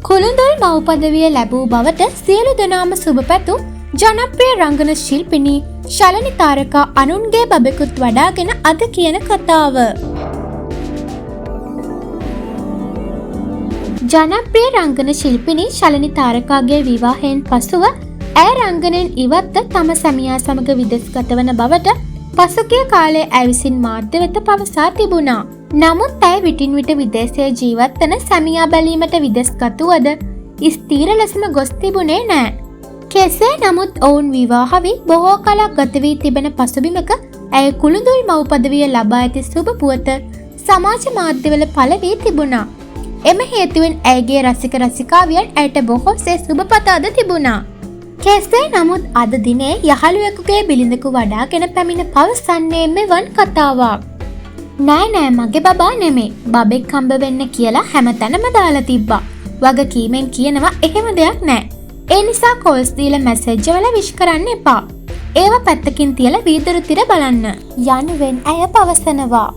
කුළුඳුල් මව් පදවිය ලැබූ බවට සියලු දෙනාම සුබ පැතුම් ජනප්‍රිය රංගන ශිල්පිනී ශලනි තාරකා අනුන්ගේ බබෙකුත් වඩාගෙන අද කියන කතාව. ජනප්‍රිය රංගන ශිල්පිනී ශලනි තාරකාගේ විවාහයෙන් පසුව ඇය රංගනයෙන් ඉවත්ව තම සැමියා සමග විදෙස්ගත වන බවට පසුගිය කාලයේ ඇය විසින් මාධ්‍ය වෙත පවසා තිබුණා. නමුත් ඇය විටින් විට විදේශයේ ජීවත් වන සැමියා බැලීමට විදෙස්ගත වුවද ස්ථීර ලෙසම ගොස් තිබුණේ නෑ. කෙසේ නමුත් ඔවුන් විවාහ වී බොහෝ කලක් ගත වී තිබෙන පසුබිමක ඇය කුළුඳුල් මව් පදවිය ලබා ඇති සුබ පුවත සමාජ මාධ්‍යවල පළ වී තිබුණා. එම හේතුවෙන් ඇයගේ රසික රසිකාවියන් ඇයට බොහෝසේ සුබ පතාද තිබුණා. කෙසේ නමුත් අද දිනේ යහළුවෙකුගේ බිලිඳකු වඩාගෙන පැමිණ පවසන්නේ මෙවන් කතාවක්. නෑ මගේ බබා නෙමේ, බබෙක් හම්බ වෙන්න කියලා හැමතැනම දාලා තිබ්බා. වගකීමෙන් කියනවා එහෙම දෙයක් නෑ. ඒ නිසා කෝල්ස් දීලා මැසේජ් වල විශ් කරන්න එපා. ඒව පැත්තකින් තියලා වීදුරු තිර බලන්න යනුවෙන් ඇය පවසනවා.